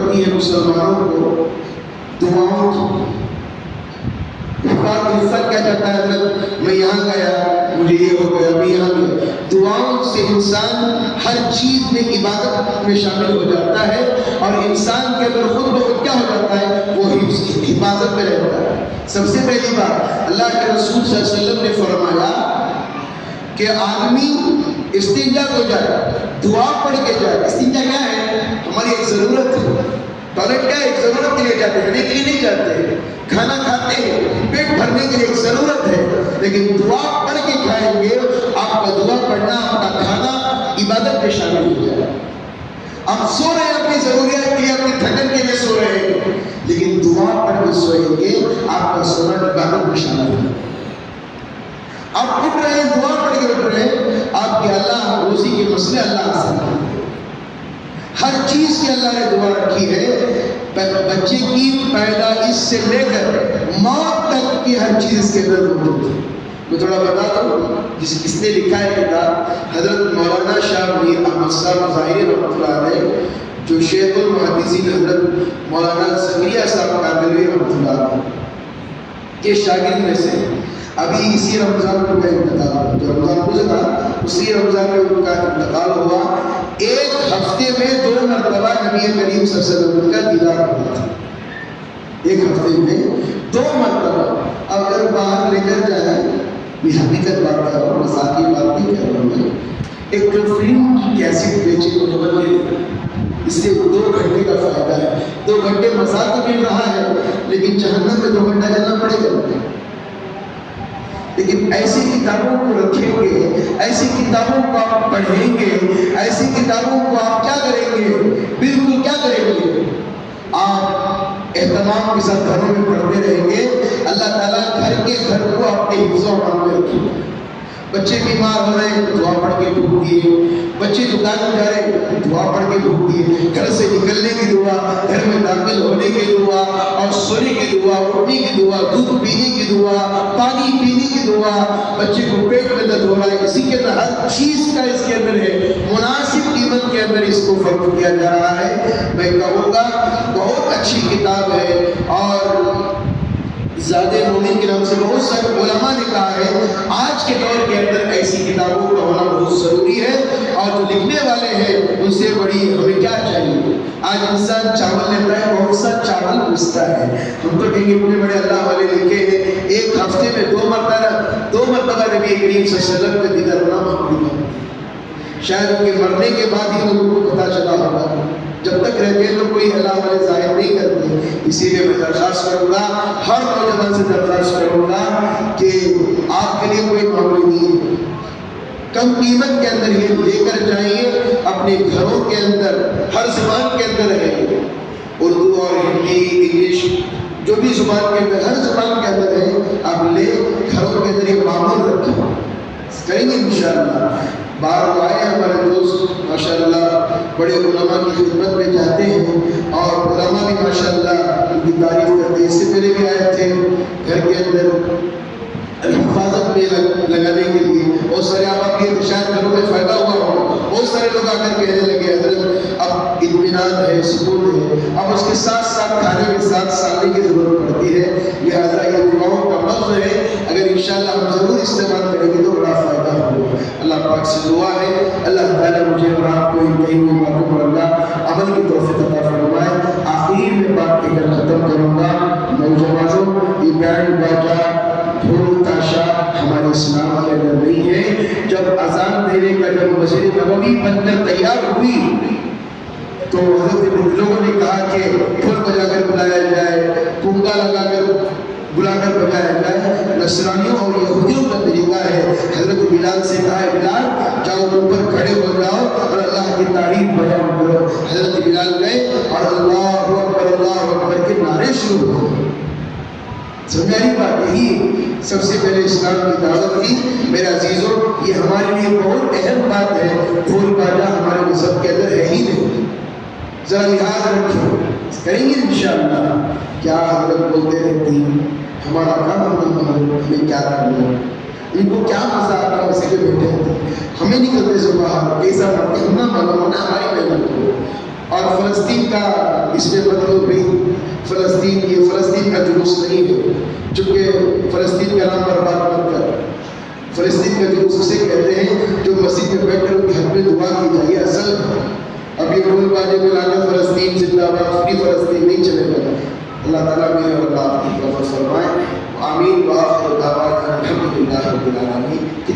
پڑتی ہے مسلمانوں کو دعاؤں کی. انسان کیا چاہتا ہے حضرت میں یہاں گیا مجھے یہ ہو گیا میں یہاں گیا. دعاؤں سے انسان ہر چیز میں عبادت میں شامل ہو جاتا ہے اور انسان کے اندر خود بخود کیا ہو جاتا ہے وہ حفاظت میں رہتا ہے. سب سے پہلی بات اللہ کے رسول صلی اللہ علیہ وسلم نے فرمایا کہ آدمی استنجا کو جائے دعا پڑھ کے جائے. استنجا کیا ہے؟ ہماری ایک ضرورت ہے. ٹوائلٹ کیا ہے؟ ایک ضرورت کے لیے جاتے ہیں, کے لیے نہیں جاتے. کھانا کھاتے ہیں پیٹ بھرنے کے لیے ایک ضرورت ہے, لیکن دعا پڑھ کے کھائیں گے. آپ کا دعا پڑھنا آپ کا کھانا عبادت میں شامل ہو جائے. آپ سو رہے ہیں اپنی ضروریات کے لیے اپنی تھکن کے لیے سو رہے ہیں, لیکن دعا پڑھ کے سوئیں گے آپ کا سونا عبادت میں شامل ہو جائے. آپ اٹھ رہے ہیں دعا پڑھ کے اٹھ رہے ہیں, آپ کے اللہ روزی کے مسئلے اللہ آسان کریں گے. ہر چیز کی اللہ نے دعا رکھی ہے. بچے کی پیدائش سے لے کر موت تک کی ہر چیز اس کے اندر موجود ہے. میں تھوڑا بتا دوں کس نے لکھا ہے کتاب, حضرت مولانا شاہ میر احمد صاحب ظاہری رحمۃ اللہ علیہ, جو شیخ المحدثین حضرت مولانا زکریا صاحب کاندھلوی رحمۃ اللہ علیہ کے شاگرد میں سے. ابھی اسی رمضان میں ان کا انتقال ہوا, جو رمضان گزرا اسی رمضان میں ان کا انتقال ہوا. ایک ہفتے میں 2 مرتبہ نبی کریم صلی اللہ علیہ وسلم کا دیدار ہوا تھا. ایک ہفتے میں 2 مرتبہ. اگر باہر لے کر جائیں بھی حقیقت بات کر رہا ہوں, مذاقی بات نہیں کر رہا ہوں, ایک فلم کی کیسٹ بیچے کو اس سے 2 گھنٹے کا فائدہ ہے. 2 گھنٹے مذاق تو مل رہا ہے, لیکن جہنم میں 2 گھنٹہ جانا پڑے گا. لیکن ایسی کتابوں کو رکھیں گے, ایسی کتابوں کو آپ پڑھیں گے, ایسی کتابوں کو آپ کیا کریں گے, بالکل کیا کریں گے, آپ اہتمام کے ساتھ گھروں میں پڑھتے رہیں گے. اللہ تعالیٰ گھر کو اپنے حفظ و امان میں رکھے. بچے بیمار ہو رہے ہیں دعا پڑھ کے ڈھونڈ دیے, بچے دکان میں جا رہے ہیں دعا پڑھ کے ڈھونڈ دیے, گھر سے نکلنے کی دعا, گھر میں داخل ہونے کی دعا, اور سونے کی دعا, اٹھنے کی دعا, دودھ پینے کی دعا, پانی پینے کی دعا, بچے کو پیٹ میں درد ہو رہا ہے اسی کے اندر ہر چیز کا اس کے اندر ہے. مناسب قیمت کے اندر اس کو فروخت کیا جا رہا ہے. میں کہوں گا بہت اچھی کتاب ہے, اور زاد مومن کے نام سے بہت سارے علماء نے کہا ہے آج کے دور کے اندر ایسی کتابوں کا ہونا بہت ضروری ہے. اور جو لکھنے والے ہیں ان سے بڑی ہمیں کیا چاہیے. آج انسان چاول لیتا ہے بہت سا چاول پوچھتا ہے. ہم تو کہیں گے اتنے بڑے اللہ والے لکھے ہیں ایک ہفتے میں 2 مرتبہ نبی کریم صلی اللہ علیہ وسلم کا دیدار ہونا معمولی بات ہے. شاید ان کے مرنے کے بعد ہی لوگوں کو پتہ چلا ہوگا, جب تک رہتے ہیں تو کوئی اللہ والے ظاہر نہیں کرتے. اسی لیے میں درخواست کروں گا, ہر نوجوان سے درخواست کروں گا کہ آپ کے لیے کوئی معاملہ نہیں ہے, کم قیمت کے اندر یہ لے کر جائیے, اپنے گھروں کے اندر ہر زبان کے اندر ہے, اردو اور ہندی انگلش جو بھی زبان کے اندر ہر زبان کے اندر ہے, آپ لے گھروں کے اندر یہ معمول رکھیں. کریں گے انشاءاللہ. باہر آئے ہمارے دوست ماشاءاللہ بڑے علماء کی خدمت میں جاتے ہیں, اور علماء بھی ماشاءاللہ ان کی تعریف کرتے ہیں. اس سے پہلے بھی آئے تھے گھر کے اندر حفاظت میں لگانے کے لیے. بہت سارے آپ کے شاید گھروں میں فائدہ ہوا ہو, بہت سارے لوگ آ کر کہنے لگے حضرت اب اطمینان ہے, سکون ہے, اب اس کے ساتھ ساتھ کھانے کے ساتھ سالنے کی ضرورت پڑتی ہے. لہٰذا یہ دعاؤں کا لفظ ہے, اگر انشاءاللہ ہم ضرور استعمال کریں گے تو بڑا فائدہ ہوگا. اللہ پاک سے دعا ہے اللہ تعالیٰ مجھے اور آپ کو ان کئی ہوئی باتوں پر اللہ عمل کی توفیق عطا فرمائے. آخر میں بات کے کر ختم کروں گا. نوجوانوں یہ بینڈ باجا ڈھول تاشا ہمارے اسلام کے اندر نہیں ہے. جب اذان دینے کا جب مسجد نبوی بن کر تیار ہوئی تو حضرت لوگوں نے کہا کہ ڈھول بجا کر بلایا جائے, کنگا لگا کر بلا کر بجایا جائے. نصرانیوں اور یہودیوں کا طریقہ ہے. حضرت بلال سے کہا ہے بلال جاؤ اوپر کھڑے ہو جاؤ اور اللہ کی تعریف بیان کرو. حضرت بلال گئے اور اللہ اکبر کے نعرے شروع ہو گئے. سمجھائی بات یہی سب سے پہلے اسلام کی دعوت تھی. میرے عزیزوں یہ ہمارے لیے بہت اہم بات ہے. ڈھول باجا ہمارے مذہب کے اندر ہے ہی نہیں. ذرا لحاظ رکھو, کریں گے انشاءاللہ. کیا حضرت بولتے رہتی ہیں ہمارا کام ہمیں کیا کرنا, ان کو کیا مزہ آتا ہے اسی کے بیٹھے ہیں. ہمیں نہیں کرتے سے باہر کیسا پڑھتے ہم نہ معلوم ہونا ہماری محنت کو. اور فلسطین کا اس میں مطلب بھی فلسطین کا جلوس نہیں ہے، چونکہ فلسطین کا نام برباد مت کر۔ فلسطین کا جلوس اسے کہتے ہیں جو مسجد میں بیٹھ کر ان کے حق میں دعا کی جائے، یہ اصل ہے۔ اب یہ ڈھول باجے میں لا کر فلسطین زندہ باد، فری فلسطین نہیں چلے گا۔ اللہ تعالیٰ میرے اور آپ کی مدد فرمائے، آمین۔ وآخر دعوانا الحمدللہ رب العالمین۔